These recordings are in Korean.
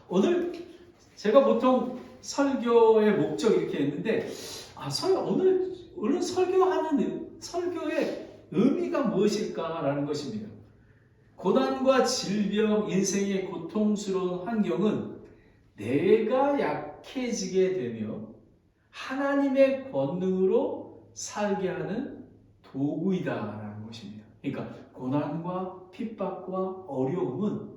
오늘 제가 보통 설교의 목적 이렇게 했는데, 오늘 설교의 의미가 무엇일까라는 것입니다. 고난과 질병, 인생의 고통스러운 환경은 내가 약해지게 되며 하나님의 권능으로 살게 하는 도구이다라는 것입니다. 그러니까 고난과 핍박과 어려움은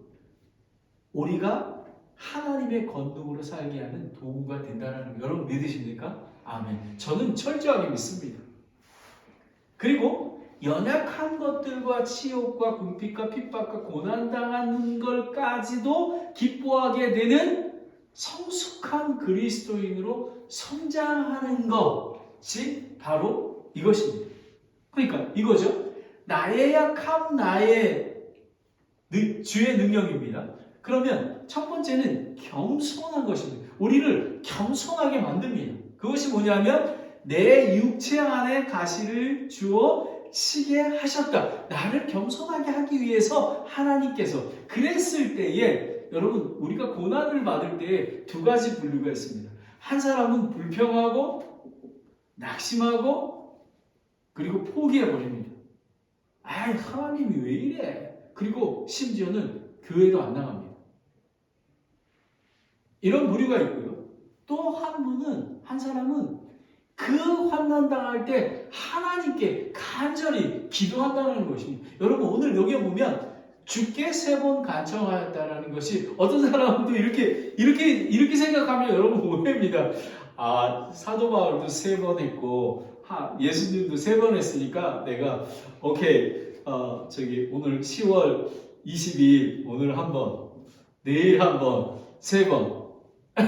우리가 하나님의 권능으로 살게 하는 도구가 된다는 거 여러분 믿으십니까? 아멘. 저는 철저하게 믿습니다. 그리고 연약한 것들과 치욕과 궁핍과 핍박과 고난당하는 것까지도 기뻐하게 되는 성숙한 그리스도인으로 성장하는 것이 바로 이것입니다. 그러니까 이거죠. 나의 약함, 나의 주의 능력입니다. 그러면 첫 번째는 겸손한 것입니다. 우리를 겸손하게 만듭니다. 그것이 뭐냐면 내 육체 안에 가시를 주어 쉬게 하셨다. 나를 겸손하게 하기 위해서 하나님께서 그랬을 때에 여러분 우리가 고난을 받을 때에 두 가지 분류가 있습니다. 한 사람은 불평하고 낙심하고 그리고 포기해버립니다. 하나님이 왜 이래? 그리고 심지어는 교회도 안 나갑니다. 이런 부류가 있고요. 또 한 사람은 그 환난 당할 때 하나님께 간절히 기도한다는 것입니다. 여러분 오늘 여기 보면 주께 3번 간청하였다라는 것이 어떤 사람도 이렇게 생각하면 여러분 오해입니다. 사도 바울도 3번 했고 예수님도 3번 했으니까 내가 오케이 오늘 10월 22일 오늘 한 번, 내일 한 번, 3번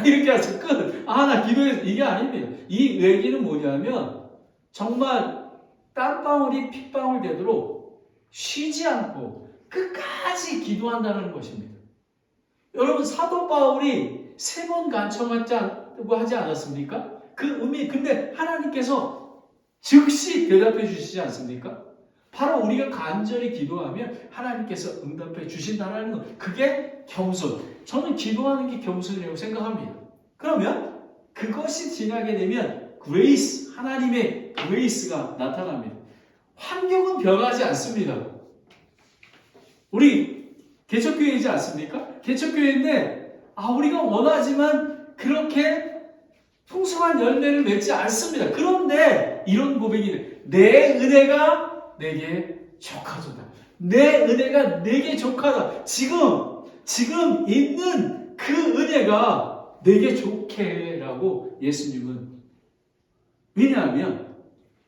이렇게 하죠. 끝. 나 기도해서 이게 아닙니다. 이 얘기는 뭐냐면 정말 땀방울이 핏방울 되도록 쉬지 않고 끝까지 기도한다는 것입니다. 여러분 사도 바울이 3번 간청했다고 하지 않았습니까? 그 의미 근데 하나님께서 즉시 대답해 주시지 않습니까? 바로 우리가 간절히 기도하면 하나님께서 응답해 주신다는 것. 그게 겸손. 저는 기도하는 게 겸손이라고 생각합니다. 그러면 그것이 지나게 되면 그레이스, 하나님의 그레이스가 나타납니다. 환경은 변하지 않습니다. 우리 개척교회이지 않습니까? 개척교회인데 우리가 원하지만 그렇게 풍성한 열매를 맺지 않습니다. 그런데 이런 고백이 돼. 내 은혜가 내게 족하도다. 내 은혜가 내게 족하다. 지금 있는 그 은혜가 내게 좋게 라고 예수님은 왜냐하면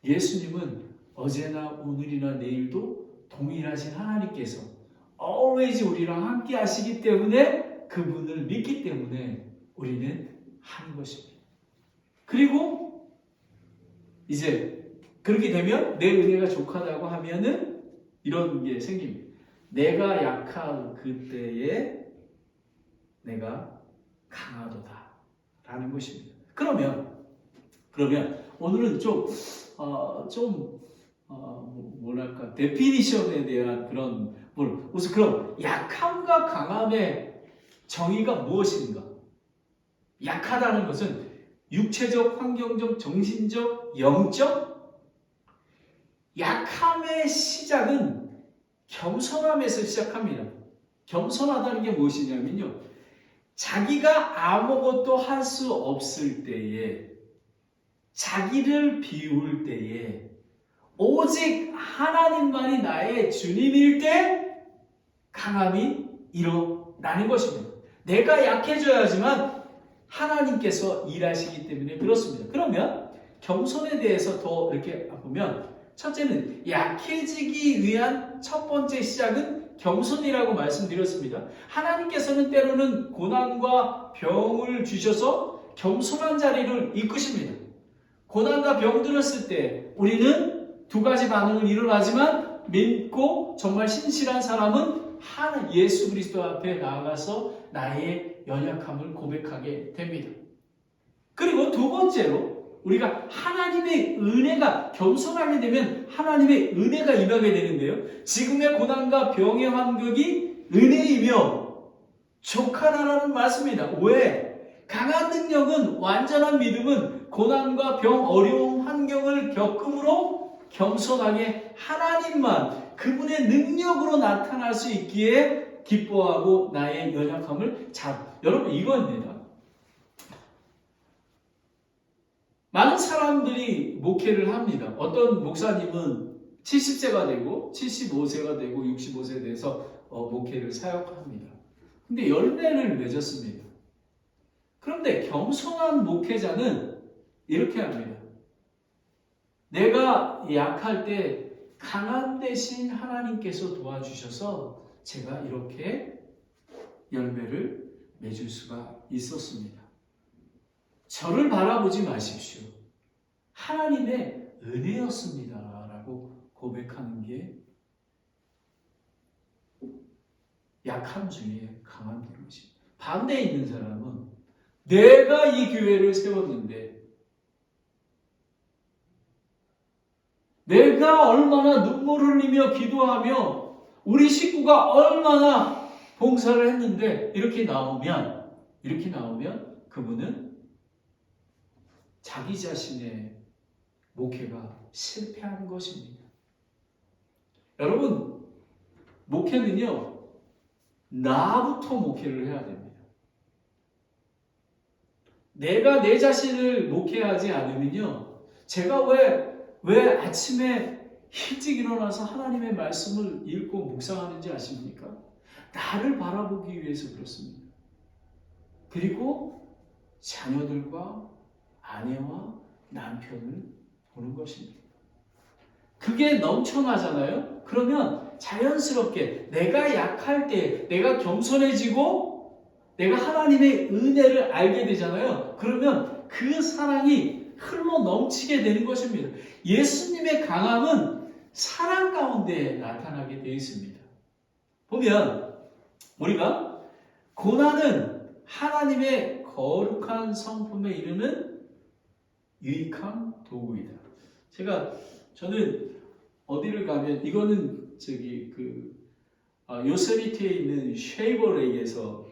예수님은 어제나 오늘이나 내일도 동일하신 하나님께서 always 우리랑 함께 하시기 때문에 그분을 믿기 때문에 우리는 하는 것입니다. 그리고 이제 그렇게 되면 내 은혜가 족하다고 하면은 이런 게 생깁니다. 내가 약한 그때에 내가 강하도다 라는 것입니다. 그러면 오늘은 뭐랄까 데피니션에 대한 우선 그럼 약함과 강함의 정의가 무엇인가? 약하다는 것은 육체적, 환경적, 정신적, 영적 약함의 시작은 겸손함에서 시작합니다. 겸손하다는 게 무엇이냐면요. 자기가 아무것도 할 수 없을 때에 자기를 비울 때에 오직 하나님만이 나의 주님일 때 강함이 일어나는 것입니다. 내가 약해져야지만 하나님께서 일하시기 때문에 그렇습니다. 그러면 겸손에 대해서 더 이렇게 보면 첫째는 약해지기 위한 첫 번째 시작은 겸손이라고 말씀드렸습니다. 하나님께서는 때로는 고난과 병을 주셔서 겸손한 자리를 이끄십니다. 고난과 병 들었을 때 우리는 두 가지 반응을 일어나지만 믿고 정말 신실한 사람은 예수 그리스도 앞에 나아가서 나의 연약함을 고백하게 됩니다. 그리고 두 번째로 우리가 하나님의 은혜가 겸손하게 되면 하나님의 은혜가 임하게 되는데요. 지금의 고난과 병의 환경이 은혜이며 족하다라는 말씀입니다. 왜? 강한 능력은, 완전한 믿음은 고난과 병, 어려움, 환경을 겪음으로 겸손하게 하나님만 그분의 능력으로 나타날 수 있기에 기뻐하고 나의 연약함을 여러분 이거입니다. 많은 사람들이 목회를 합니다. 어떤 목사님은 70세가 되고 75세가 되고 65세 돼서 목회를 사역합니다. 근데 열매를 맺었습니다. 그런데 겸손한 목회자는 이렇게 합니다. 내가 약할 때 강한 대신 하나님께서 도와주셔서 제가 이렇게 열매를 맺을 수가 있었습니다. 저를 바라보지 마십시오. 하나님의 은혜였습니다. 라고 고백하는 게 약함 중에 강한 것입니다. 반대에 있는 사람은 내가 이 교회를 세웠는데 내가 얼마나 눈물 흘리며 기도하며 우리 식구가 얼마나 봉사를 했는데 이렇게 나오면 그분은 자기 자신의 목회가 실패한 것입니다. 여러분, 목회는요, 나부터 목회를 해야 됩니다. 내가 내 자신을 목회하지 않으면요, 제가 왜 아침에 일찍 일어나서 하나님의 말씀을 읽고 묵상하는지 아십니까? 나를 바라보기 위해서 그렇습니다. 그리고 자녀들과 아내와 남편을 보는 것입니다. 그게 넘쳐나잖아요? 그러면 자연스럽게 내가 약할 때 내가 겸손해지고 내가 하나님의 은혜를 알게 되잖아요. 그러면 그 사랑이 흘러 넘치게 되는 것입니다. 예수님의 강함은 사랑 가운데 나타나게 되어 있습니다. 보면 우리가 고난은 하나님의 거룩한 성품에 이르는 유익한 도구이다. 저는 어디를 가면 이거는 요세미티에 있는 쉐이버레이에서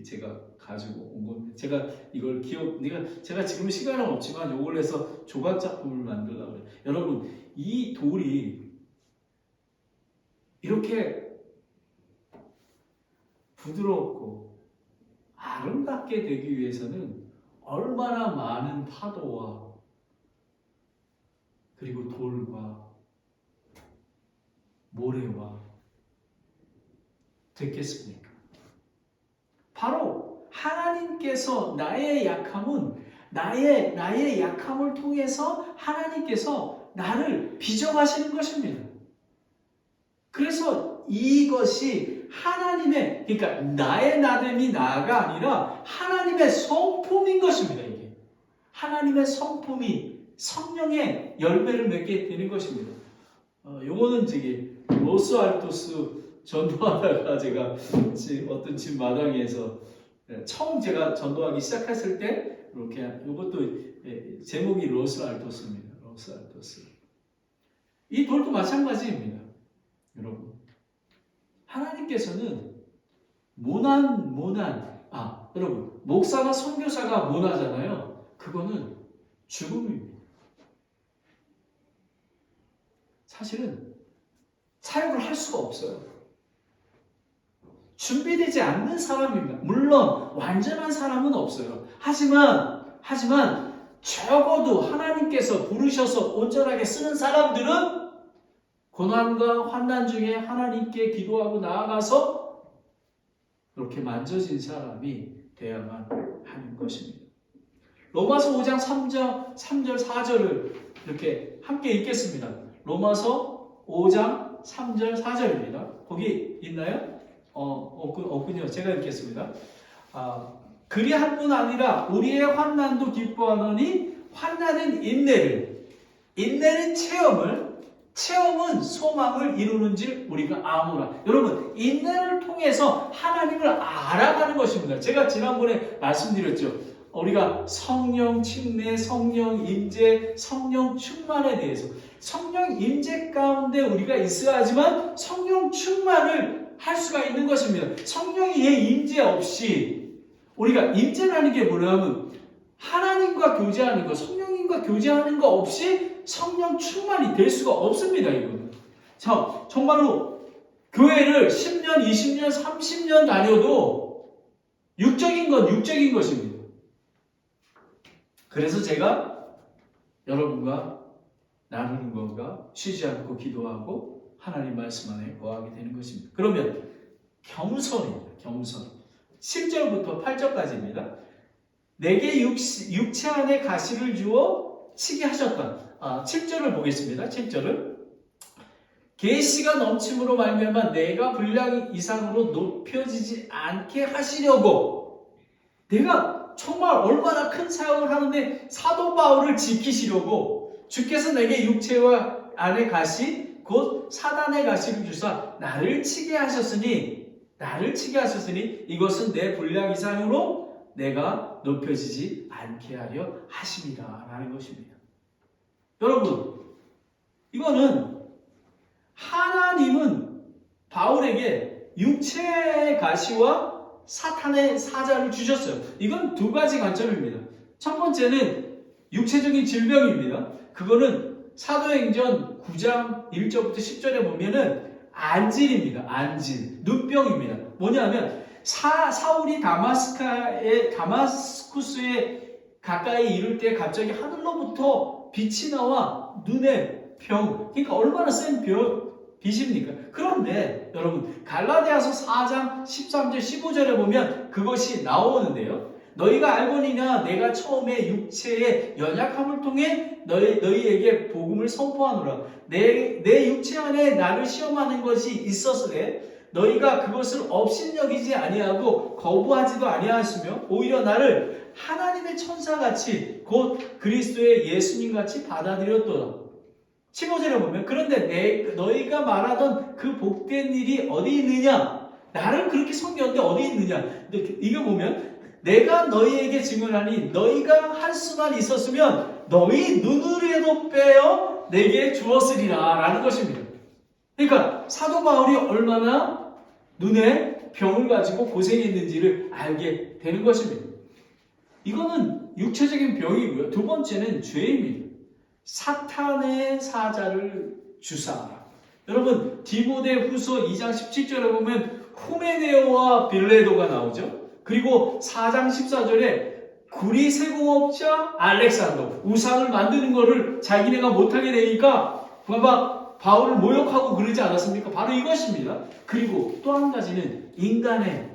제가 가지고 온 겁니다. 제가 이걸 제가 지금 시간은 없지만 이걸 해서 조각 작품을 만들려고 해요. 여러분, 이 돌이 이렇게 부드럽고 아름답게 되기 위해서는 얼마나 많은 파도와 그리고 돌과 모래와 됐겠습니까? 바로 하나님께서 나의 약함을 통해서 하나님께서 나를 빚어가시는 것입니다. 그래서 이것이 그러니까 나의 나됨이 나가 아니라 하나님의 성품인 것입니다. 이게 하나님의 성품이 성령의 열매를 맺게 되는 것입니다. 요거는 로스 알토스 전도하다가 제가 어떤 집 마당에서 처음 제가 전도하기 시작했을 때 이렇게 이것도 제목이 로스 알토스입니다. 로스 알토스. 이 돌도 마찬가지입니다. 여러분, 하나님께서는 여러분, 목사나 선교사가 모나잖아요. 그거는 죽음입니다. 사실은 사역을 할 수가 없어요. 준비되지 않는 사람입니다. 물론 완전한 사람은 없어요. 하지만 적어도 하나님께서 부르셔서 온전하게 쓰는 사람들은 고난과 환난 중에 하나님께 기도하고 나아가서 이렇게 만져진 사람이 되어야만 하는 것입니다. 로마서 5장 3절, 4절을 이렇게 함께 읽겠습니다. 로마서 5장 3절, 4절입니다. 거기 있나요? 없군요. 제가 읽겠습니다. 그리할 뿐 아니라 우리의 환난도 기뻐하노니 환난은 인내는 체험은 소망을 이루는 줄 우리가 아노라. 여러분, 인내를 통해서 하나님을 알아가는 것입니다. 제가 지난번에 말씀드렸죠. 우리가 성령 침례, 성령 임재, 성령 충만에 대해서 성령 임재 가운데 우리가 있어야 하지만 성령 충만을 할 수가 있는 것입니다. 성령의 임재 없이 우리가 임재라는 게 뭐냐면 하나님과 교제하는 거, 성령님과 교제하는 거 없이 성령 충만이 될 수가 없습니다. 이거는. 자, 정말로 교회를 10년, 20년, 30년 다녀도 육적인 건 육적인 것입니다. 그래서 제가 여러분과 나누는 것과 쉬지 않고 기도하고 하나님 말씀 안에 거하게 되는 것입니다. 그러면 겸손입니다. 겸손. 7절부터 8절까지입니다. 내게 육체 안에 가시를 주어 치게 하셨던 7절을 보겠습니다. 7절을 계시가 넘침으로 말미암아 내가 분량 이상으로 높여지지 않게 하시려고 내가 정말 얼마나 큰 사역을 하는데 사도 바울을 지키시려고 주께서 내게 육체와 안에 가시 곧 사단의 가시를 주사 나를 치게 하셨으니 이것은 내 분량 이상으로 내가 높여지지 않게 하려 하심이라 라는 것입니다. 여러분, 이거는 하나님은 바울에게 육체의 가시와 사탄의 사자를 주셨어요. 이건 두 가지 관점입니다. 첫 번째는 육체적인 질병입니다. 그거는 사도행전 9장 1절부터 10절에 보면은 안질입니다. 안질, 눈병입니다. 뭐냐면 사울이 다마스쿠스에 가까이 이를 때 갑자기 하늘로부터 빛이 나와 눈에 병, 그러니까 얼마나 센 빛입니까? 그런데 여러분 갈라디아서 4장 13절 15절에 보면 그것이 나오는데요. 너희가 알거니냐 내가 처음에 육체의 연약함을 통해 너희에게 복음을 선포하노라. 내 육체 안에 나를 시험하는 것이 있었으되 너희가 그것을 업신여기지 아니하고 거부하지도 아니하였으며 오히려 나를 하나님의 천사같이 곧 그리스도의 예수님같이 받아들였도다. 15절에 보면 그런데 너희가 말하던 그 복된 일이 어디 있느냐? 나를 그렇게 섬겼는데 어디 있느냐? 이거 보면 내가 너희에게 증언하니 너희가 할 수만 있었으면 너희 눈으로라도 빼어 내게 주었으리라 라는 것입니다. 그러니까 사도 바울이 얼마나 눈에 병을 가지고 고생했는지를 알게 되는 것입니다. 이거는 육체적인 병이고요. 두 번째는 죄입니다. 사탄의 사자를 주사. 여러분 디모데후서 2장 17절에 보면 후메네오와 빌레도가 나오죠. 그리고 4장 14절에 구리 세공업자 알렉산더 우상을 만드는 거를 자기네가 못하게 되니까 봐봐 바울을 모욕하고 그러지 않았습니까? 바로 이것입니다. 그리고 또 한 가지는 인간의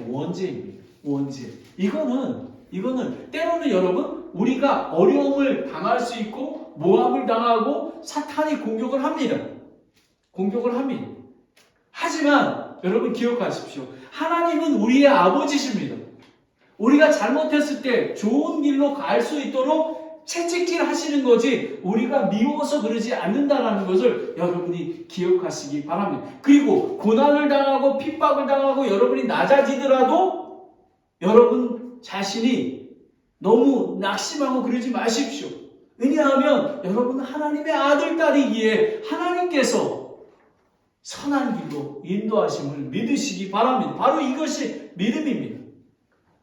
원죄입니다. 원죄. 이거는 때로는 여러분 우리가 어려움을 당할 수 있고 모함을 당하고 사탄이 공격을 합니다. 하지만 여러분 기억하십시오. 하나님은 우리의 아버지십니다. 우리가 잘못했을 때 좋은 길로 갈 수 있도록 채찍질 하시는 거지 우리가 미워서 그러지 않는다는 것을 여러분이 기억하시기 바랍니다. 그리고 고난을 당하고 핍박을 당하고 여러분이 낮아지더라도 여러분 자신이 너무 낙심하고 그러지 마십시오. 왜냐하면 여러분은 하나님의 아들, 딸이기에 하나님께서 선한 길로 인도하심을 믿으시기 바랍니다. 바로 이것이 믿음입니다.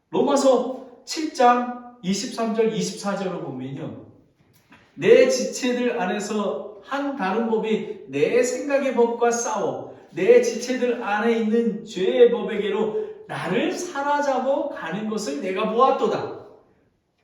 로마서 7장 23절 24절을 보면요. 내 지체들 안에서 한 다른 법이 내 생각의 법과 싸워 내 지체들 안에 있는 죄의 법에게로 나를 사로잡아 가는 것을 내가 보았도다.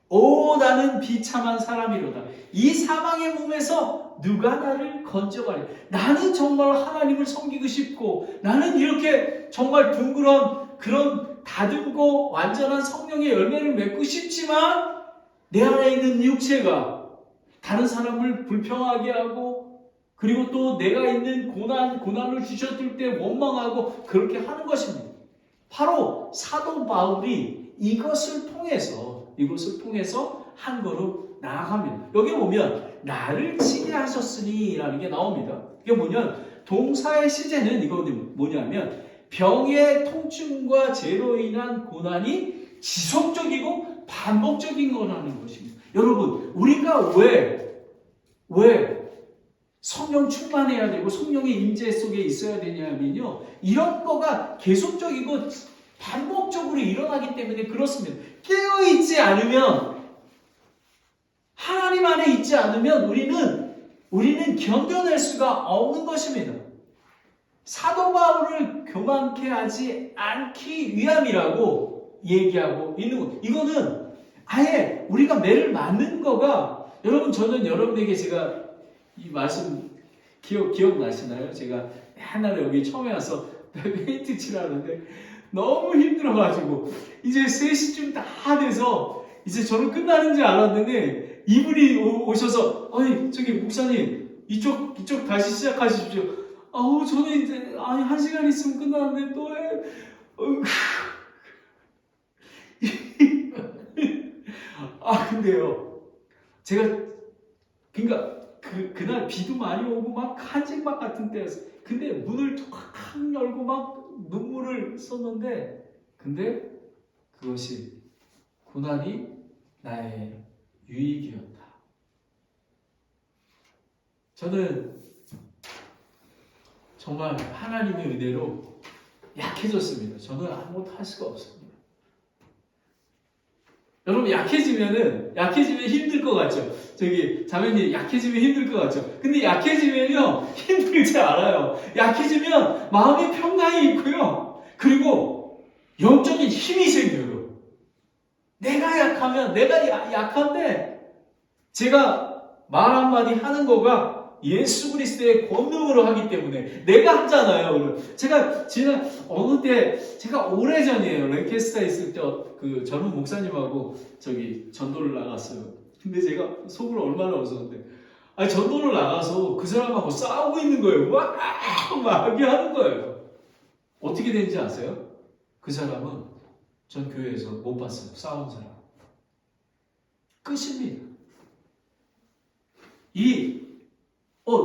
오 나는 비참한 사람이로다. 이 사망의 몸에서 누가 나를 건져가리. 나는 정말 하나님을 섬기고 싶고 나는 이렇게 정말 둥그런 그런 다듬고 완전한 성령의 열매를 맺고 싶지만 내 안에 있는 육체가 다른 사람을 불평하게 하고 그리고 또 내가 있는 고난을 주셨을 때 원망하고 그렇게 하는 것입니다. 바로 사도 바울이 이것을 통해서 한 걸음 나아갑니다. 여기 보면 나를 치게 하셨으니 라는 게 나옵니다. 이게 뭐냐면 동사의 시제는 이거 뭐냐면 병의 통증과 죄로 인한 고난이 지속적이고 반복적인 거라는 것입니다. 여러분 우리가 왜 성령 충만해야 되고 성령의 임재 속에 있어야 되냐면요. 이런 거가 계속적이고 반복적으로 일어나기 때문에 그렇습니다. 깨어있지 않으면 하나님 안에 있지 않으면 우리는 견뎌낼 수가 없는 것입니다. 사도 바울을 교만케 하지 않기 위함이라고 얘기하고 있는 것. 이거는 아예 우리가 매를 맞는 거가 여러분 저는 여러분에게 제가 이 말씀 기억나시나요? 제가 하나를 여기 처음에 와서 페인트 칠하는데 너무 힘들어가지고 이제 3시쯤 다 돼서 이제 저는 끝나는 줄 알았는데 이분이 오셔서 아니 저기 목사님 이쪽 다시 시작하십시오. 아우 저는 이제 아니 1시간 있으면 끝나는데 또 해. 근데요 제가 그러니까 그날 비도 많이 오고 막 한증막 같은 때였어요. 근데 문을 탁 열고 막 눈물을 썼는데 근데 그것이 고난이 나의 유익이었다. 저는 정말 하나님의 은혜로 약해졌습니다. 저는 아무것도 할 수가 없습니다. 여러분 약해지면 힘들 것 같죠? 저기 자매님 약해지면 힘들 것 같죠? 근데 약해지면요 힘들지 않아요. 약해지면 마음의 평강이 있고요. 그리고 영적인 힘이 생겨요. 내가 약한데 제가 말 한마디 하는 거가 예수 그리스도의 권능으로 하기 때문에 내가 하잖아요. 제가 지난 어느 때 제가 오래전이에요. 랭캐스터에 있을 때 그 젊은 목사님하고 저기 전도를 나갔어요. 근데 제가 속으로 얼마나 웃었는데 전도를 나가서 그 사람하고 싸우고 있는 거예요. 막 하는 거예요. 어떻게 된지 아세요? 그 사람은 전 교회에서 못 봤어요. 싸운 사람. 끝입니다.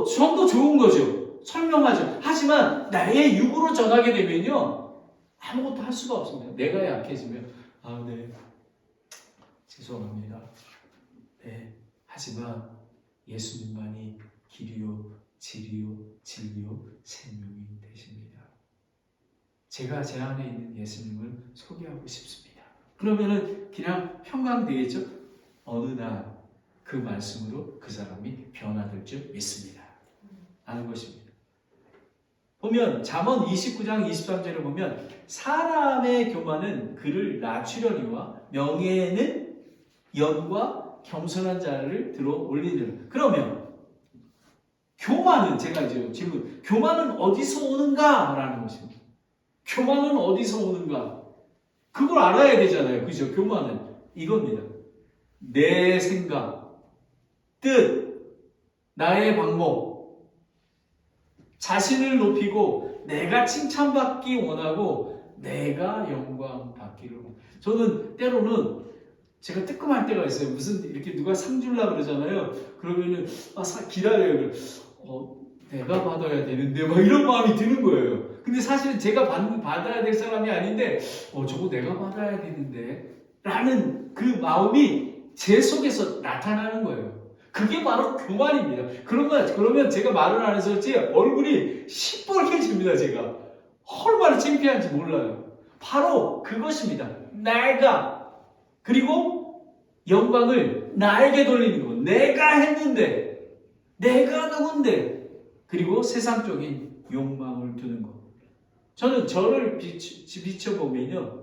전도 좋은 거죠. 설명하죠. 하지만 나의 육으로 전하게 되면요. 아무것도 할 수가 없습니다. 내가 약해지면 네. 죄송합니다. 네. 하지만 예수님만이 길이요, 진리요, 생명이 되십니다. 제가 제 안에 있는 예수님을 소개하고 싶습니다. 그러면은 그냥 평강되겠죠? 어느 날 그 말씀으로 그 사람이 변화될 줄 믿습니다. 하는 것입니다. 보면 잠언 29장 23절에 보면 사람의 교만은 그를 낮추려니와 명예는 연과 겸손한 자를 들어 올리는. 그러면 교만은 제가 이제 질문 교만은 어디서 오는가라는 것입니다. 교만은 어디서 오는가? 그걸 알아야 되잖아요. 그죠? 교만은 이겁니다. 내 생각, 뜻, 나의 방법, 자신을 높이고 내가 칭찬받기 원하고 내가 영광 받기를 원해요. 저는 때로는 제가 뜨끔할 때가 있어요. 무슨 이렇게 누가 상 주려고 그러잖아요. 그러면은 기다려요. 내가 받아야 되는데 막 이런 마음이 드는 거예요. 근데 사실은 제가 받아야 될 사람이 아닌데 저거 내가 받아야 되는데 라는 그 마음이 제 속에서 나타나는 거예요. 그게 바로 교만입니다. 그러면 제가 말을 안 해서 제 얼굴이 시뻘개집니다. 제가 얼마나 창피한지 몰라요. 바로 그것입니다. 내가 그리고 영광을 나에게 돌리는 거. 내가 했는데 내가 누군데 그리고 세상적인 욕망을 두는 거. 저는 저를 비춰보면요.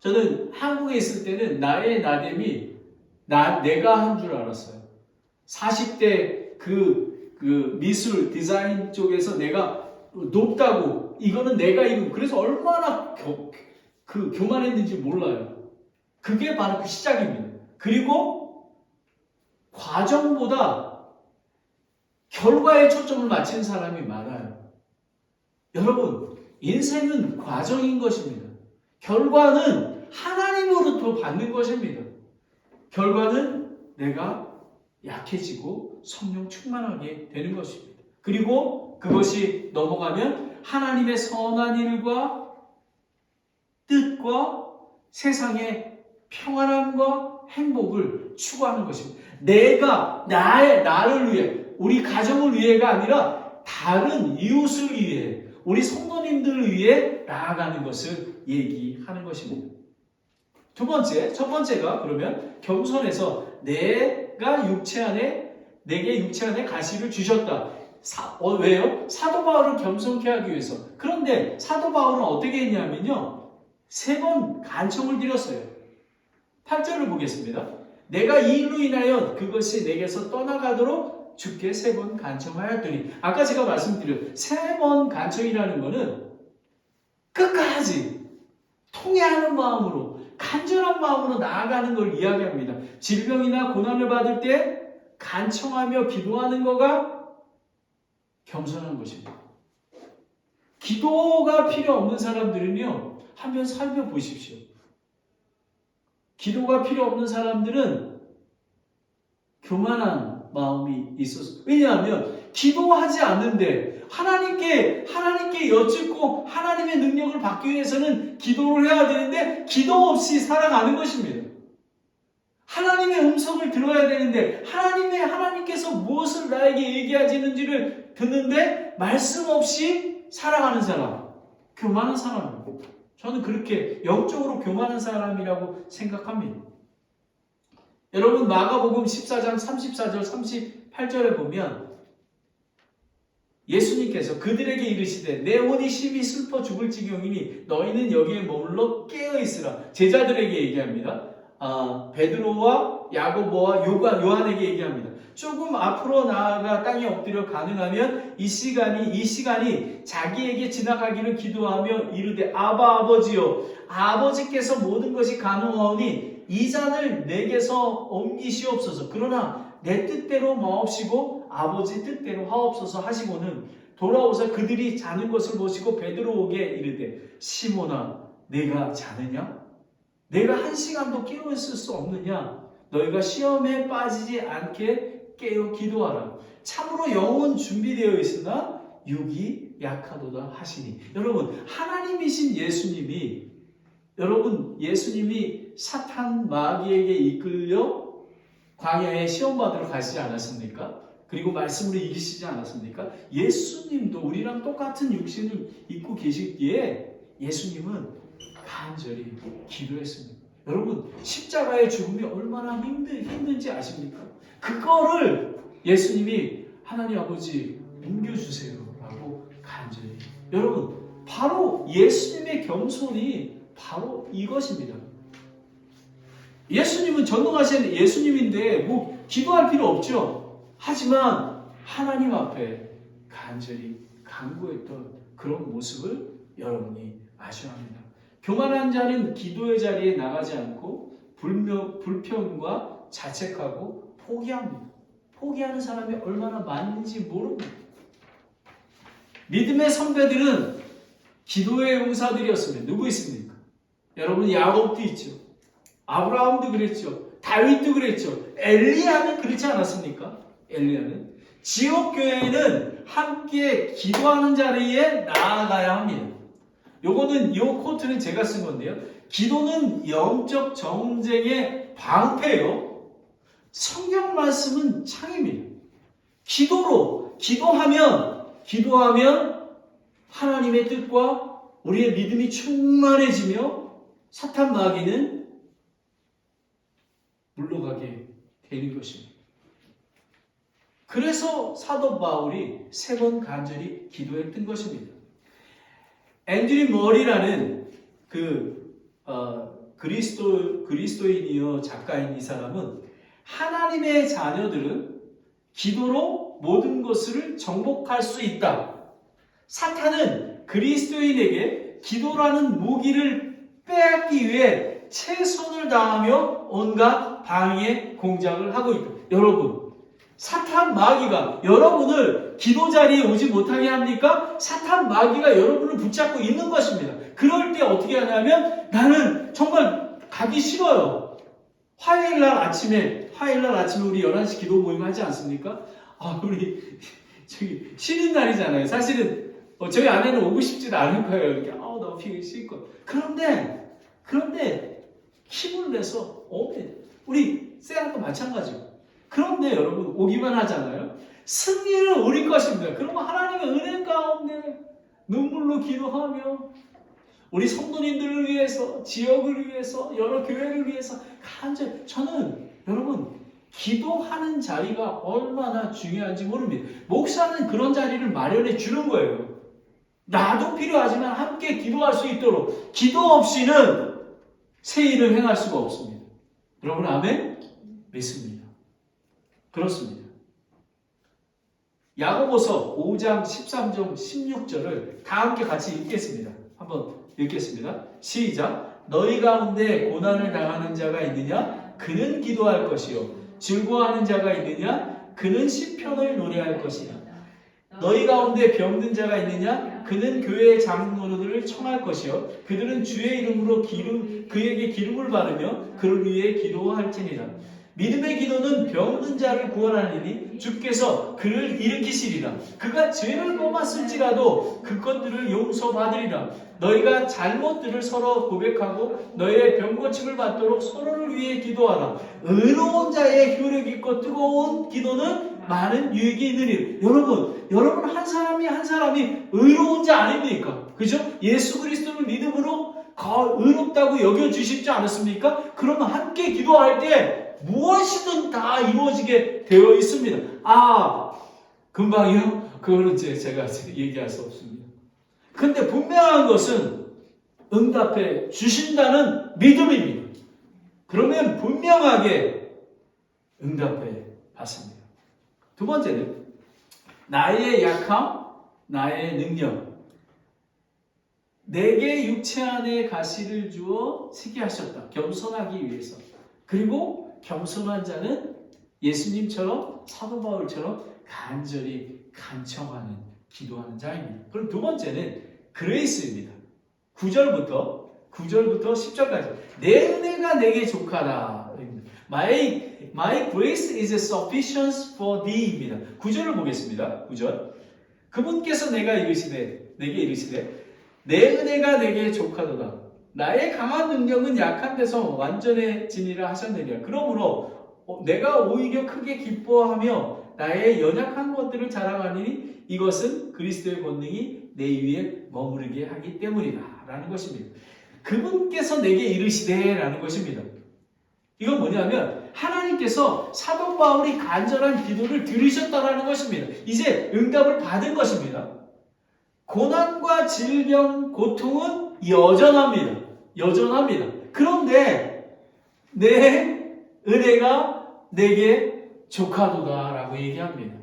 저는 한국에 있을 때는 나의 나됨이 내가 한 줄 알았어요. 40대 그 미술 디자인 쪽에서 내가 높다고 이거는 내가 이거 그래서 얼마나 교만했는지 몰라요. 그게 바로 그 시작입니다. 그리고 과정보다 결과에 초점을 맞춘 사람이 많아요. 여러분, 인생은 과정인 것입니다. 결과는 하나님으로부터 받는 것입니다. 결과는 내가 약해지고 성령 충만하게 되는 것입니다. 그리고 그것이 넘어가면 하나님의 선한 일과 뜻과 세상의 평안함과 행복을 추구하는 것입니다. 나를 위해 우리 가정을 위해가 아니라 다른 이웃을 위해, 우리 성도님들을 위해 나아가는 것을 얘기하는 것입니다. 첫 번째가 그러면 겸손해서 내게 육체 안에 가시를 주셨다. 왜요? 사도 바울을 겸손케 하기 위해서. 그런데 사도 바울은 어떻게 했냐면요, 3번 간청을 드렸어요. 8절을 보겠습니다. 내가 이 일로 인하여 그것이 내게서 떠나가도록 주께 3번 간청하였더니, 아까 제가 말씀드린 3번 간청이라는 것은 끝까지 통회하는 마음으로, 간절한 마음으로 나아가는 걸 이야기합니다. 질병이나 고난을 받을 때 간청하며 기도하는 거가 겸손한 것입니다. 기도가 필요 없는 사람들은요, 한번 살펴보십시오. 기도가 필요 없는 사람들은 교만한 마음이 있었어요. 왜냐하면 기도하지 않는데 하나님께 여쭙고 하나님의 능력을 받기 위해서는 기도를 해야 되는데 기도 없이 살아가는 것입니다. 하나님의 음성을 들어야 되는데 하나님께서 무엇을 나에게 얘기하시는지를 듣는데 말씀 없이 살아가는 사람, 교만한 사람입니다. 저는 그렇게 영적으로 교만한 사람이라고 생각합니다. 여러분, 마가복음 14장 34절 38절에 보면 예수님께서 그들에게 이르시되 내 혼이 심히 슬퍼 죽을 지경이니 너희는 여기에 머물러 깨어있으라. 제자들에게 얘기합니다. 베드로와 야고보와 요한에게 얘기합니다. 조금 앞으로 나아가 땅에 엎드려 가능하면 이 시간이 자기에게 지나가기를 기도하며 이르되 아바 아버지여, 아버지께서 모든 것이 가능하오니 이 잔을 내게서 옮기시옵소서. 그러나 내 뜻대로 마옵시고 아버지 뜻대로 하옵소서 하시고는 돌아오사 그들이 자는 것을 보시고 베드로에게 이르되 시몬아, 내가 자느냐? 내가 1시간도 깨어있을 수 없느냐? 너희가 시험에 빠지지 않게 깨어 기도하라. 참으로 영은 준비되어 있으나 육이 약하도다 하시니. 여러분, 하나님이신 예수님이 사탄 마귀에게 이끌려 광야에 시험 받으러 가시지 않았습니까? 그리고 말씀으로 이기시지 않았습니까? 예수님도 우리랑 똑같은 육신을 입고 계시기에 예수님은 간절히 기도했습니다. 여러분, 십자가의 죽음이 얼마나 힘든지 아십니까? 그거를 예수님이 하나님 아버지 옮겨주세요 라고 간절히. 여러분, 바로 예수님의 겸손이 바로 이것입니다. 예수님은 전능하신 예수님인데 기도할 필요 없죠. 하지만 하나님 앞에 간절히 간구했던 그런 모습을 여러분이 아셔야 합니다. 교만한 자는 기도의 자리에 나가지 않고 불평과 자책하고 포기합니다. 포기하는 사람이 얼마나 많은지 모릅니다. 믿음의 선배들은 기도의 용사들이었습니다. 누구 있습니까? 여러분, 야곱도 있죠. 아브라함도 그랬죠. 다윗도 그랬죠. 엘리야는 그렇지 않았습니까? 엘리야는 지역교회는 함께 기도하는 자리에 나아가야 합니다. 이 코트는 제가 쓴 건데요. 기도는 영적 정쟁의 방패요. 성경 말씀은 창입니다. 기도하면 하나님의 뜻과 우리의 믿음이 충만해지며 사탄 마귀는 물러가게 되는 것입니다. 그래서 사도 바울이 3번 간절히 기도했던 것입니다. 앤드류 머리라는 그리스도인이요 작가인 이 사람은 하나님의 자녀들은 기도로 모든 것을 정복할 수 있다. 사탄은 그리스도인에게 기도라는 무기를 빼앗기 위해 최선을 다하며 온갖 방해 공작을 하고 있다. 여러분, 사탄 마귀가 여러분을 기도 자리에 오지 못하게 합니까? 사탄 마귀가 여러분을 붙잡고 있는 것입니다. 그럴 때 어떻게 하냐면 나는 정말 가기 싫어요. 화요일날 아침에 우리 11시 기도 모임 하지 않습니까? 우리 쉬는 날이잖아요. 사실은 저희 아내는 오고 싶지도 않을 거예요. 이렇게 너무 피기 싫고. 그런데 힘을 내서 오면 우리 쌤하고 마찬가지고. 그런데 여러분 오기만 하잖아요. 승리는 우리 것입니다. 그러면 하나님의 은혜 가운데 눈물로 기도하며 우리 성도님들을 위해서, 지역을 위해서, 여러 교회를 위해서 간절히 저는 여러분 기도하는 자리가 얼마나 중요한지 모릅니다. 목사는 그런 자리를 마련해 주는 거예요. 나도 필요하지만 함께 기도할 수 있도록 기도 없이는 새 일을 행할 수가 없습니다. 여러분 아멘? 믿습니다. 그렇습니다. 야고보서 5장 13절 16절을 다 함께 같이 읽겠습니다. 한번 읽겠습니다. 시작. 너희 가운데 고난을 당하는 자가 있느냐? 그는 기도할 것이요. 즐거워하는 자가 있느냐? 그는 시편을 노래할 것이라. 너희 가운데 병든 자가 있느냐? 그는 교회의 장로들을 청할 것이요. 그들은 주의 이름으로 그에게 기름을 바르며 그를 위해 기도할지니라. 믿음의 기도는 병든 자를 구원하리니 주께서 그를 일으키시리라. 그가 죄를 범했을지라도 그 것들을 용서받으리라. 너희가 잘못들을 서로 고백하고 너희의 병 고침을 받도록 서로를 위해 기도하라. 의로운 자의 효력 있고 뜨거운 기도는 많은 유익이 있느니. 여러분 한 사람이 의로운 자 아닙니까? 그죠? 예수 그리스도를 믿음으로 의롭다고 여겨주시지 않았습니까? 그러면 함께 기도할 때 무엇이든 다 이루어지게 되어 있습니다. 금방이요? 그거는 제가 얘기할 수 없습니다. 근데 분명한 것은 응답해 주신다는 믿음입니다. 그러면 분명하게 응답해 받습니다. 두 번째는 나의 약함, 나의 능력. 내게 육체 안에 가시를 주어 쓰게 하셨다. 겸손하기 위해서. 그리고 겸손한 자는 예수님처럼 사도 바울처럼 간절히 간청하는 기도하는 자입니다. 그럼 두 번째는 그레이스입니다. 9절부터 10절까지 내 은혜가 내게 족하다. My grace is sufficient for thee입니다. 9절을 보겠습니다. 9절. 그분께서 내게 이르시되 내 은혜가 내게 족하도다. 나의 강한 능력은 약한 데서 완전해지니라 하셨느니라. 그러므로 내가 오히려 크게 기뻐하며 나의 연약한 것들을 자랑하니 이것은 그리스도의 권능이 내 위에 머무르게 하기 때문이다 라는 것입니다. 그분께서 내게 이르시되 라는 것입니다. 이건 뭐냐면 하나님께서 사도 바울이 간절한 기도를 들으셨다라는 것입니다. 이제 응답을 받은 것입니다. 고난과 질병, 고통은 여전합니다. 그런데 내 은혜가 내게 족하도다라고 얘기합니다.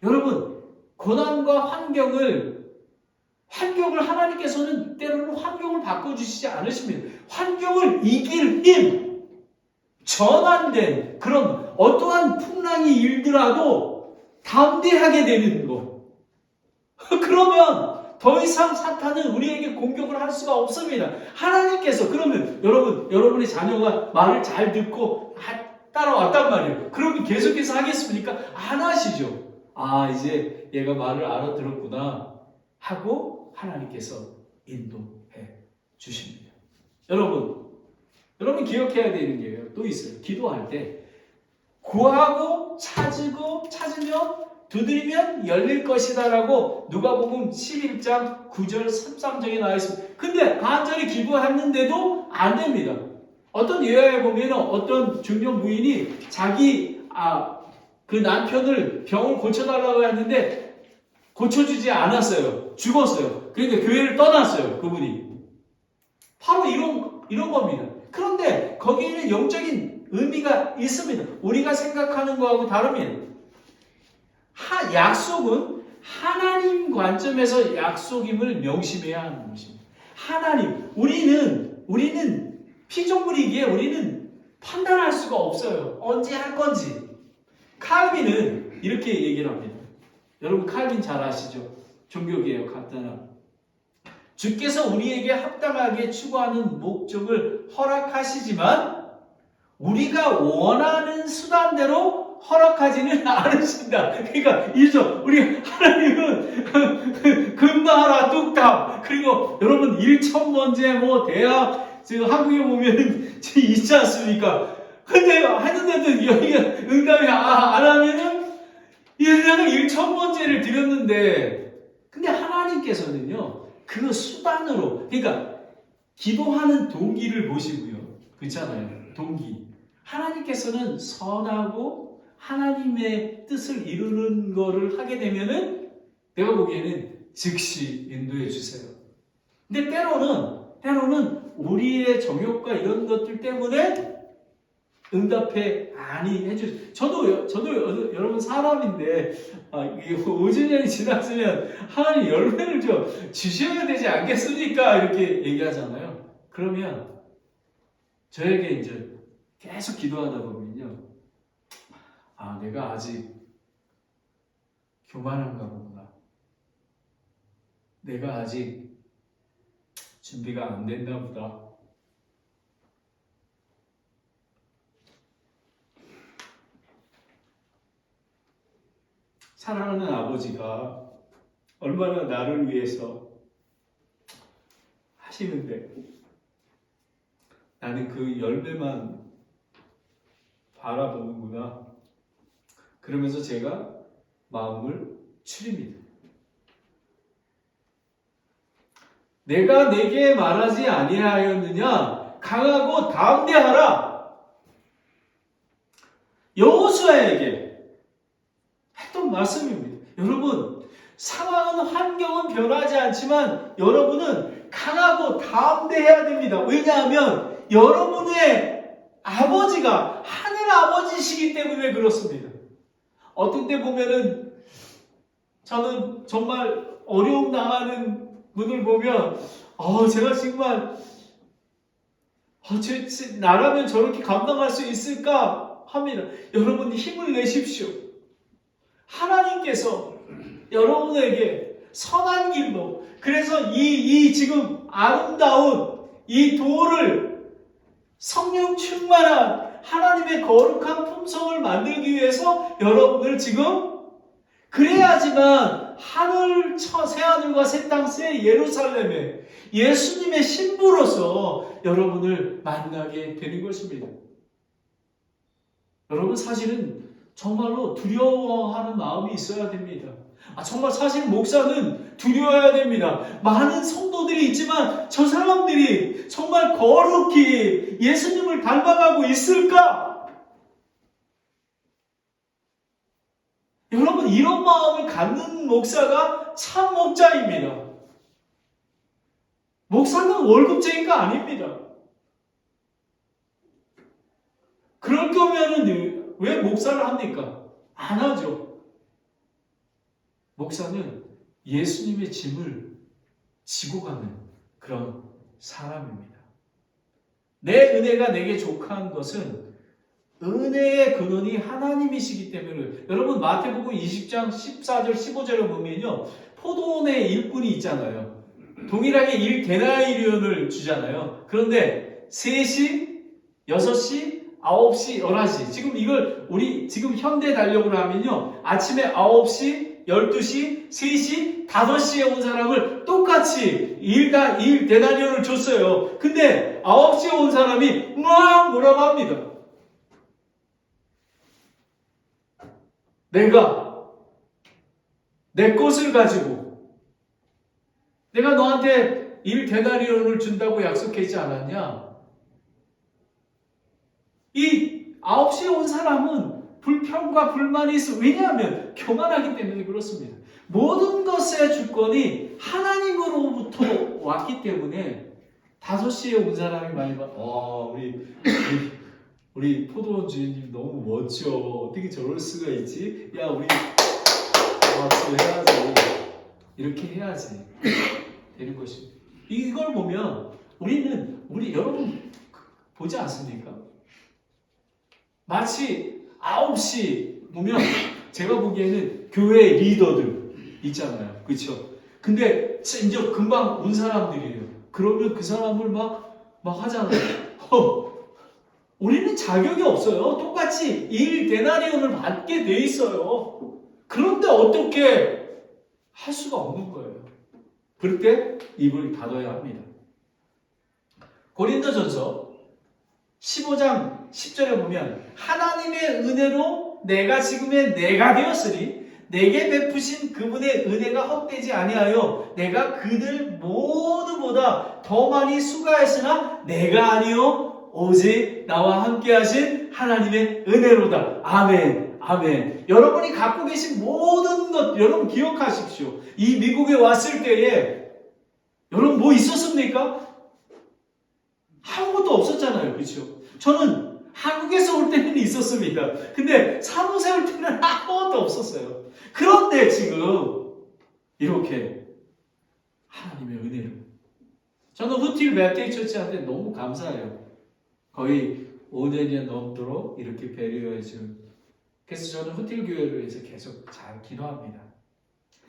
여러분, 고난과 환경을 하나님께서는 때로는 환경을 바꿔주시지 않으십니다. 환경을 이길 힘, 전환된 그런 어떠한 풍랑이 일더라도 담대하게 되는 것. 그러면 더 이상 사탄은 우리에게 공격을 할 수가 없습니다. 하나님께서 그러면 여러분의 자녀가 말을 잘 듣고 따라왔단 말이에요. 그러면 계속해서 하겠습니까? 안 하시죠. 이제 얘가 말을 알아들었구나 하고 하나님께서 인도해 주십니다. 여러분 기억해야 되는 게 또 있어요. 기도할 때 구하고 찾으면 두드리면 열릴 것이다 라고 누가복음 11장 9절 13절에 나와 있습니다. 근데 간절히 기도했는데도 안 됩니다. 어떤 예화에 보면 어떤 중년 부인이 자기 그 남편을 병을 고쳐달라고 했는데 고쳐주지 않았어요. 죽었어요. 그러니까 교회를 떠났어요. 그분이. 바로 이런 겁니다. 그런데 거기에는 영적인 의미가 있습니다. 우리가 생각하는 거하고 다릅니다. 약속은 하나님 관점에서 약속임을 명심해야 하는 것입니다. 하나님, 우리는 피조물이기에 우리는 판단할 수가 없어요. 언제 할 건지. 칼빈은 이렇게 얘기를 합니다. 여러분 칼빈 잘 아시죠? 종교개혁 간단한. 주께서 우리에게 합당하게 추구하는 목적을 허락하시지만 우리가 원하는 수단대로 허락하지는 않으신다. 그러니까 우리 하나님은 금나라 뚝딱 그리고 여러분 일천번째 대학 지금 한국에 보면 있지 않습니까? 근데 하는데도 여기가 응답이 안 하면은 내가 1,000번째를 드렸는데, 근데 하나님께서는요, 그 수단으로, 그러니까 기도하는 동기를 보시고요. 그렇잖아요. 동기. 하나님께서는 선하고 하나님의 뜻을 이루는 거를 하게 되면은 내가 보기에는 즉시 인도해 주세요. 근데 때로는 우리의 정욕과 이런 것들 때문에 응답해 아니 해주. 저도 여러분 사람인데 이게 5주년이 지났으면 하나님 열매를 좀 주셔야 되지 않겠습니까? 이렇게 얘기하잖아요. 그러면 저에게 이제 계속 기도하다 보면요, 내가 아직 교만한가 보구나. 내가 아직 준비가 안 됐나 보다. 사랑하는 아버지가 얼마나 나를 위해서 하시는데 나는 그 열매만 바라보는구나. 그러면서 제가 마음을 추립니다. 내가 내게 말하지 아니하였느냐? 강하고 담대하라. 여호수아에게 했던 말씀입니다. 여러분, 상황은 환경은 변하지 않지만 여러분은 강하고 담대해야 됩니다. 왜냐하면 여러분의 아버지가 하늘 아버지시기 때문에 그렇습니다. 어떤 때 보면은 저는 정말 어려움 당하는 분을 보면 제가 정말 나라면 저렇게 감당할 수 있을까 합니다. 여러분 힘을 내십시오. 하나님께서 여러분에게 선한 길로, 그래서 이 지금 아름다운 이 도를 성령 충만한 하나님의 거룩한 품성을 만들기 위해서 여러분을 지금, 그래야지만 새하늘과 새 땅 새 예루살렘에 예수님의 신부로서 여러분을 만나게 되는 것입니다. 여러분 사실은 정말로 두려워하는 마음이 있어야 됩니다. 정말 사실 목사는 두려워해야 됩니다. 많은 성도들이 있지만 저 사람들이 정말 거룩히 예수님을 닮아가고 있을까? 여러분 이런 마음을 갖는 목사가 참 목자입니다. 목사는 월급쟁이가 아닙니다. 그럴 거면은 왜 목사를 합니까? 안 하죠. 목사는 예수님의 짐을 지고 가는 그런 사람입니다. 내 은혜가 내게 족한 것은 은혜의 근원이 하나님이시기 때문에, 여러분 마태복음 20장 14절 15절을 보면요, 포도원의 일꾼이 있잖아요. 동일하게 1데나리온을 주잖아요. 그런데 3시, 6시, 9시, 11시. 지금 이걸 우리 지금 현대 달력으로 하면요, 아침에 9시, 12시, 3시, 5시에 온 사람을 똑같이 1데나리온을 줬어요. 근데 9시에 온 사람이 막 뭐라고 합니다. 내가 내 것을 가지고 내가 너한테 1데나리온을 준다고 약속하지 않았냐? 이 9시에 온 사람은 불평과 불만이 있어. 왜냐하면 교만하기 때문에 그렇습니다. 모든 것의 주권이 하나님으로부터 왔기 때문에 5시에 온 사람이 많이 봐. 우리 포도원 주인님 너무 멋져. 어떻게 저럴 수가 있지? 야, 우리 박수 해야지. 이렇게 해야지. 되는 것입니다. 이걸 보면 우리 여러분 보지 않습니까? 마치 9시 보면 제가 보기에는 교회 리더들 있잖아요. 그렇죠? 근데 이제 금방 온 사람들이에요. 그러면 그 사람을 막 하잖아요. 우리는 자격이 없어요. 똑같이 1데나리온을 받게 돼 있어요. 그런데 어떻게 할 수가 없는 거예요. 그럴 때 입을 닫아야 합니다. 고린도전서 15장 10절에 보면 하나님의 은혜로 내가 지금의 내가 되었으니 내게 베푸신 그분의 은혜가 헛되지 아니하여 내가 그들 모두보다 더 많이 수고하였으나 내가 아니요 오직 나와 함께 하신 하나님의 은혜로다. 아멘. 아멘. 여러분이 갖고 계신 모든 것 여러분 기억하십시오. 이 미국에 왔을 때에 여러분 뭐 있었습니까? 아무것도 없었잖아요. 그렇죠? 저는 한국에서 올 때는 있었습니다. 근데 사무세 올 때는 아무것도 없었어요. 그런데 지금 이렇게 하나님의 은혜로 저는 후틸 베테이 처치한테 너무 감사해요. 거의 5년이 넘도록 이렇게 배려해준. 그래서 저는 후틸 교회를 위해서 계속 잘 기도합니다.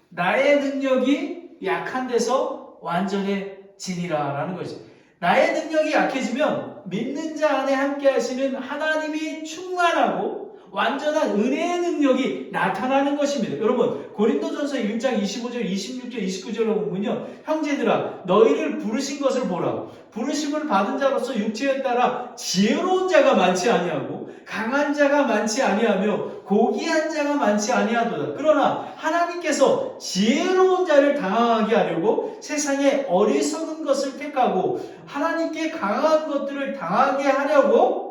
나의 능력이 약한 데서 완전해지니라 라는 것이. 나의 능력이 약해지면 믿는 자 안에 함께 하시는 하나님이 충만하고 완전한 은혜의 능력이 나타나는 것입니다. 여러분 고린도전서 1장 25절, 26절, 29절을 보면요. 형제들아 너희를 부르신 것을 보라. 부르심을 받은 자로서 육체에 따라 지혜로운 자가 많지 아니하고 강한 자가 많지 아니하며 고귀한 자가 많지 아니하도다. 그러나 하나님께서 지혜로운 자를 당하게 하려고 세상에 어리석은 것을 택하고 하나님께 강한 것들을 당하게 하려고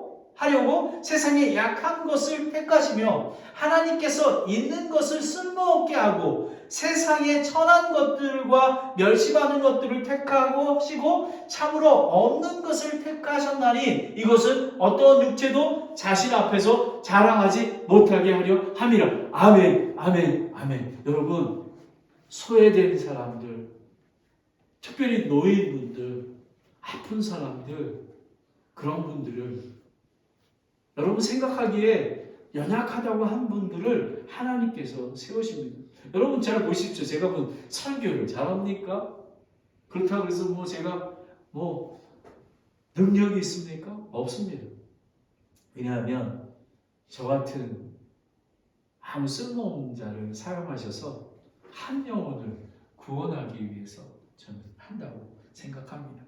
세상에 약한 것을 택하시며 하나님께서 있는 것을 쓸모없게 하고 세상에 천한 것들과 멸시받는 것들을 택하시고 참으로 없는 것을 택하셨나니 이것은 어떤 육체도 자신 앞에서 자랑하지 못하게 하려 함이라. 아멘, 아멘, 아멘. 여러분 소외된 사람들, 특별히 노인분들, 아픈 사람들, 그런 분들을 여러분 생각하기에 연약하다고 한 분들을 하나님께서 세우십니다. 여러분 잘 보십시오. 제가 뭐 설교를 잘합니까? 그렇다고 해서 제가 능력이 있습니까? 없습니다. 왜냐하면 저 같은 아무 쓸모없는 자를 사용하셔서 한 영혼을 구원하기 위해서 저는 한다고 생각합니다.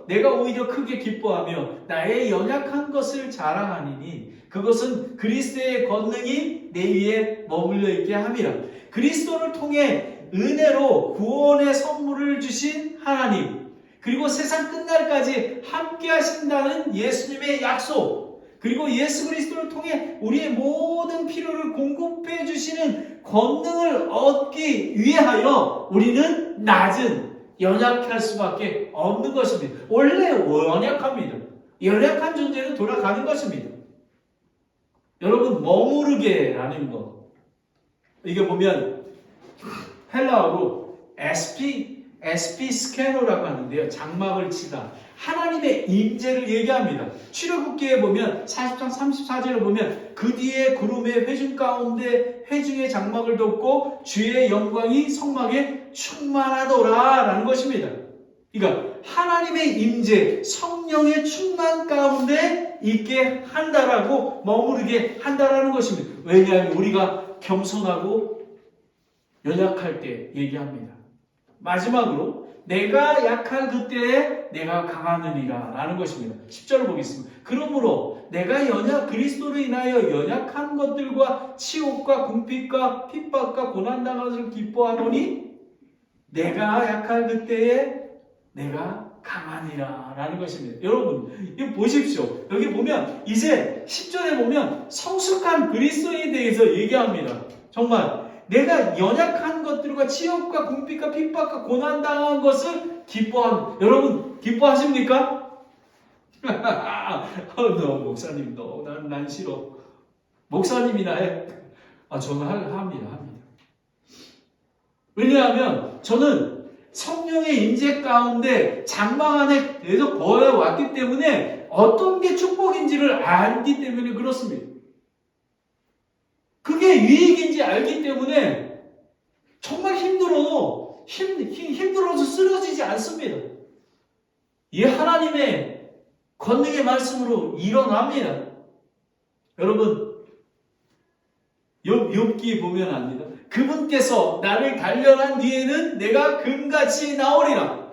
내가 오히려 크게 기뻐하며 나의 연약한 것을 자랑하니니 그것은 그리스도의 권능이 내 위에 머물러 있게 함이라. 그리스도를 통해 은혜로 구원의 선물을 주신 하나님, 그리고 세상 끝날까지 함께 하신다는 예수님의 약속, 그리고 예수 그리스도를 통해 우리의 모든 필요를 공급해 주시는 권능을 얻기 위하여 우리는 낮은 연약할 수밖에 없는 것입니다. 원래 연약합니다. 연약한 존재는 돌아가는 것입니다. 여러분 머무르게라는 것, 이게 보면 헬라어로 SP 스캐노라고 하는데요. 장막을 치다. 하나님의 임재를 얘기합니다. 출애굽기에 보면 40장 34절을 보면 그 뒤에 구름의 회중 가운데 회중의 장막을 덮고 주의 영광이 성막에 충만하더라 라는 것입니다. 그러니까 하나님의 임재, 성령의 충만 가운데 있게 한다라고 머무르게 한다라는 것입니다. 왜냐하면 우리가 겸손하고 연약할 때 얘기합니다. 마지막으로 내가 약한 그때에 내가 강하느니라 라는 것입니다. 10절을 보겠습니다. 그러므로 내가 그리스도로 인하여 연약한 것들과 치욕과 궁핍과 핍박과 고난당한 것을 기뻐하노니 내가 약한 그때에 내가 강하니라 라는 것입니다. 여러분 이거 보십시오. 여기 보면 이제 10절에 보면 성숙한 그리스도인에 대해서 얘기합니다. 정말 내가 연약한 것들과 치욕과 궁핍과 핍박과 고난당한 것을 기뻐합니다. 여러분 기뻐하십니까? 목사님 난 싫어. 목사님이나 해. 저는 합니다. 왜냐하면 저는 성령의 임재 가운데 장막 안에 계속 거해왔기 때문에 어떤 게 축복인지를 알기 때문에 그렇습니다. 그게 유익인지 알기 때문에 정말 힘들어서 쓰러지지 않습니다. 이 하나님의 권능의 말씀으로 일어납니다. 여러분 욥기 보면 압니다. 그분께서 나를 단련한 뒤에는 내가 금같이 나오리라.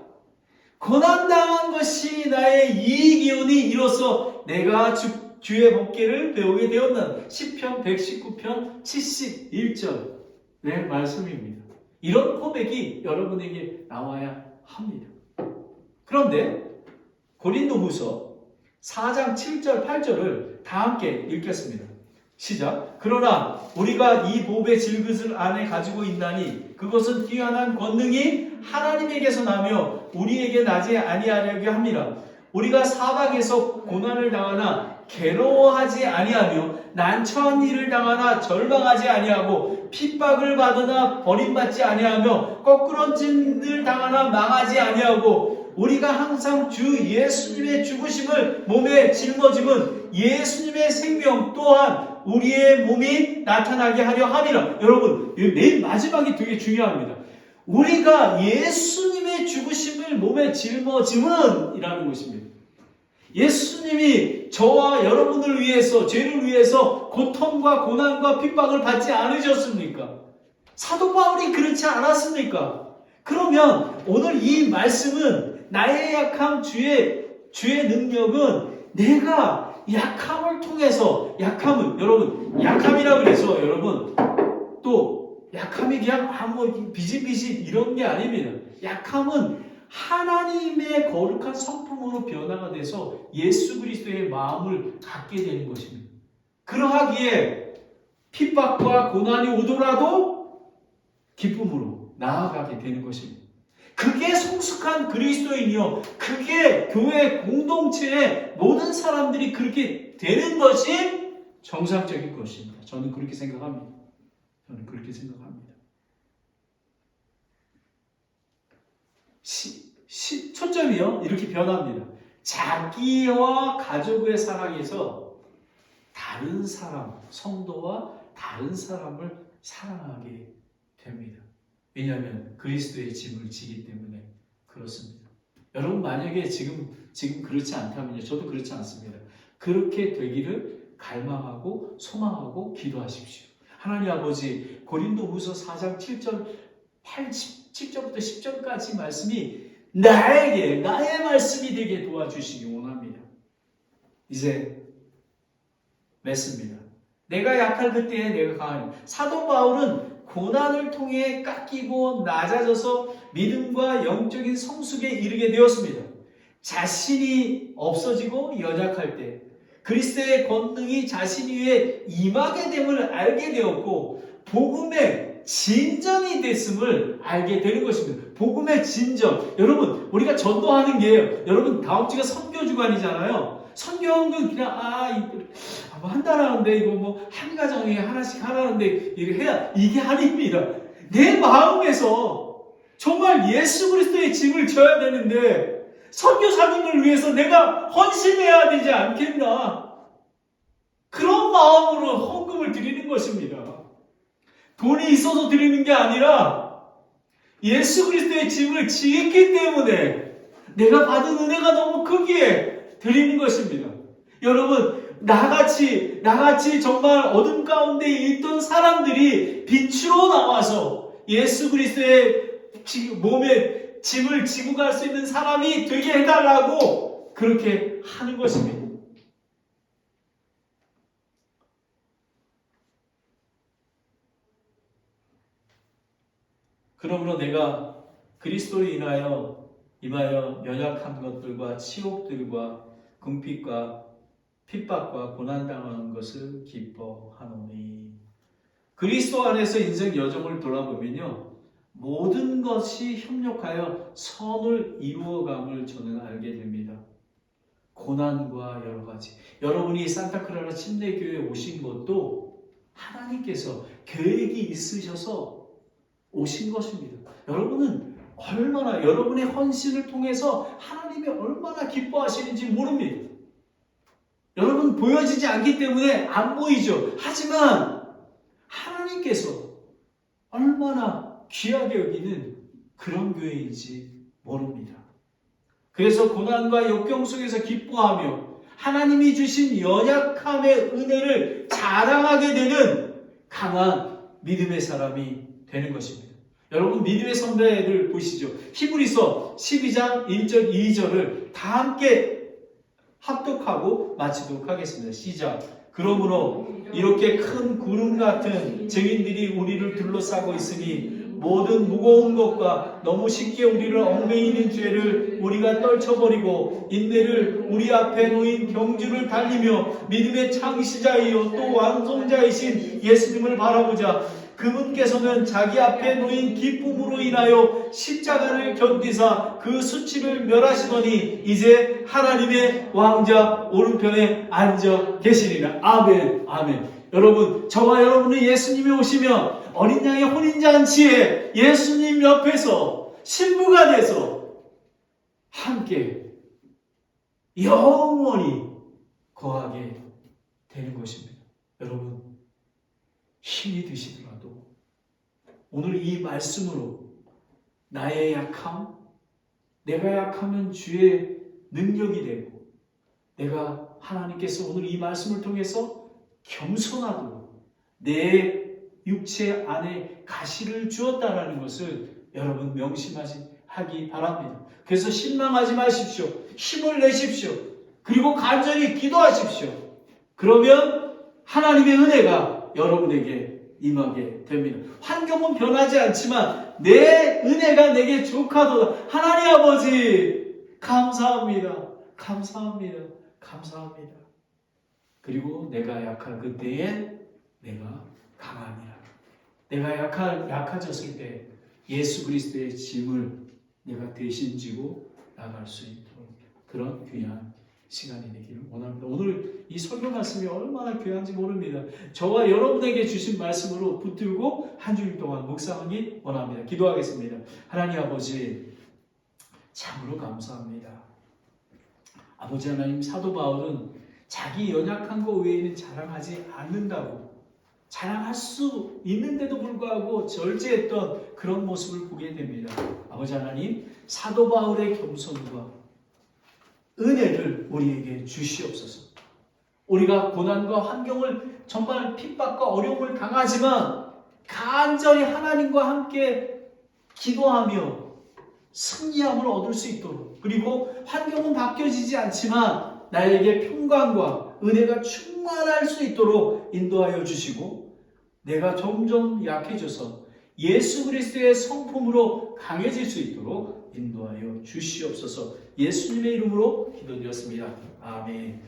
고난당한 것이 나의 이익이오니 이로써 내가 주의 법궤를 배우게 되었는 시편 119편 71절의 말씀입니다. 이런 고백이 여러분에게 나와야 합니다. 그런데 고린도후서 4장 7절 8절을 다 함께 읽겠습니다. 시작. 그러나 우리가 이 복의 질그릇 안에 가지고 있나니 그것은 뛰어난 권능이 하나님에게서 나며 우리에게 나지 아니하려고 함이라. 우리가 사방에서 고난을 당하나 괴로워하지 아니하며 난처한 일을 당하나 절망하지 아니하고 핍박을 받으나 버림받지 아니하며 거꾸러진 일 당하나 망하지 아니하고 우리가 항상 주 예수님의 죽으심을 몸에 짊어짐은 예수님의 생명 또한 우리의 몸이 나타나게 하려 함이라. 여러분, 맨 마지막이 되게 중요합니다. 우리가 예수님의 죽으심을 몸에 짊어짐은 이라는 것입니다. 예수님이 저와 여러분을 위해서, 죄를 위해서 고통과 고난과 핍박을 받지 않으셨습니까? 사도 바울이 그렇지 않았습니까? 그러면 오늘 이 말씀은 나의 약함, 주의 능력은 내가 약함을 통해서, 약함은 여러분, 약함이라고 그래서 여러분 또 약함이 그냥 아무 비짓비짓 이런 게 아닙니다. 약함은 하나님의 거룩한 성품으로 변화가 돼서 예수 그리스도의 마음을 갖게 되는 것입니다. 그러하기에 핍박과 고난이 오더라도 기쁨으로 나아가게 되는 것입니다. 그게 성숙한 그리스도인이요, 그게 교회 공동체의 모든 사람들이 그렇게 되는 것이 정상적인 것입니다. 저는 그렇게 생각합니다. 초점이요 이렇게 변합니다. 자기와 가족의 사랑에서 다른 사람, 성도와 다른 사람을 사랑하게 됩니다. 왜냐하면 그리스도의 짐을 지기 때문에 그렇습니다. 여러분 만약에 지금 그렇지 않다면요, 저도 그렇지 않습니다. 그렇게 되기를 갈망하고 소망하고 기도하십시오. 하나님 아버지, 고린도후서 4장 7절부터 10절까지 말씀이 나의 말씀이 되게 도와주시기 원합니다. 이제 맺습니다. 내가 약할 그때에 내가 강하니. 사도 바울은 고난을 통해 깎이고 낮아져서 믿음과 영적인 성숙에 이르게 되었습니다. 자신이 없어지고 연약할 때 그리스도의 권능이 자신 위에 임하게 됨을 알게 되었고 복음의 진전이 됐음을 알게 되는 것입니다. 복음의 진전. 여러분, 우리가 전도하는 게, 여러분 다음 주가 선교주간이잖아요. 선교하는 그냥 한 달 하는데 이거 한 가정에 하나씩 하라는데 이렇게 해야 이게 아닙니다. 내 마음에서 정말 예수 그리스도의 짐을 져야 되는데 선교사님을 위해서 내가 헌신해야 되지 않겠나? 그런 마음으로 헌금을 드리는 것입니다. 돈이 있어서 드리는 게 아니라 예수 그리스도의 짐을 지었기 때문에 내가 받은 은혜가 너무 크기에 드리는 것입니다. 여러분, 나같이 정말 어둠 가운데 있던 사람들이 빛으로 나와서 예수 그리스도의 몸에 짐을 지고 갈 수 있는 사람이 되게 해달라고 그렇게 하는 것입니다. 그러므로 내가 그리스도로 임하여 연약한 것들과 치욕들과 궁핍과 핍박과 고난당하는 것을 기뻐하노니. 그리스도 안에서 인생 여정을 돌아보면요, 모든 것이 협력하여 선을 이루어감을 저는 알게 됩니다. 고난과 여러 가지. 여러분이 산타크라라 침례교회에 오신 것도 하나님께서 계획이 있으셔서 오신 것입니다. 여러분은 얼마나, 여러분의 헌신을 통해서 하나님이 얼마나 기뻐하시는지 모릅니다. 여러분 보여지지 않기 때문에 안 보이죠. 하지만 하나님께서 얼마나 귀하게 여기는 그런 교회인지 모릅니다. 그래서 고난과 역경 속에서 기뻐하며 하나님이 주신 연약함의 은혜를 자랑하게 되는 강한 믿음의 사람이 되는 것입니다. 여러분 믿음의 선배들 보시죠. 히브리서 12장 1절 2절을 다 함께 합독하고 마치도록 하겠습니다. 시작. 그러므로 이렇게 큰 구름 같은 증인들이 우리를 둘러싸고 있으니 모든 무거운 것과 너무 쉽게 우리를 얽매이는 죄를 우리가 떨쳐버리고 인내를 우리 앞에 놓인 경주를 달리며 믿음의 창시자이요 또 완성자이신 예수님을 바라보자. 그분께서는 자기 앞에 놓인 기쁨으로 인하여 십자가를 견디사 그 수치를 멸하시더니 이제 하나님의 왕자 오른편에 앉아 계시리라. 아멘. 아멘. 여러분, 저와 여러분은 예수님이 오시면 어린 양의 혼인잔치에 예수님 옆에서 신부가 돼서 함께 영원히 거하게 되는 것입니다. 여러분, 힘이 드시더라도 오늘 이 말씀으로 나의 약함, 내가 약하면 주의 능력이 되고 내가 하나님께서 오늘 이 말씀을 통해서 겸손하도록 내 육체 안에 가시를 주었다라는 것을 여러분 명심하기 바랍니다. 그래서 실망하지 마십시오. 힘을 내십시오. 그리고 간절히 기도하십시오. 그러면 하나님의 은혜가 여러분에게 임하게 됩니다. 환경은 변하지 않지만 내 은혜가 내게 족하도다. 하나님 아버지 감사합니다. 감사합니다. 감사합니다. 그리고 내가 약할 그때에 내가 강하니라. 내가 약해졌을 때 예수 그리스도의 짐을 내가 대신 지고 나갈 수 있도록 그런 귀한 시간이 되기를 원합니다. 오늘 이 설교 말씀이 얼마나 귀한지 모릅니다. 저와 여러분에게 주신 말씀으로 붙들고 한 주일 동안 묵상하기 원합니다. 기도하겠습니다. 하나님 아버지 참으로 감사합니다. 아버지 하나님, 사도 바울은 자기 연약한 것 외에는 자랑하지 않는다고, 자랑할 수 있는데도 불구하고 절제했던 그런 모습을 보게 됩니다. 아버지 하나님, 사도 바울의 겸손과 은혜를 우리에게 주시옵소서. 우리가 고난과 환경을 정말 핍박과 어려움을 당하지만 간절히 하나님과 함께 기도하며 승리함을 얻을 수 있도록, 그리고 환경은 바뀌어지지 않지만 나에게 평강과 은혜가 충만할 수 있도록 인도하여 주시고, 내가 점점 약해져서 예수 그리스도의 성품으로 강해질 수 있도록 인도하여 주시옵소서. 예수님의 이름으로 기도드렸습니다. 아멘.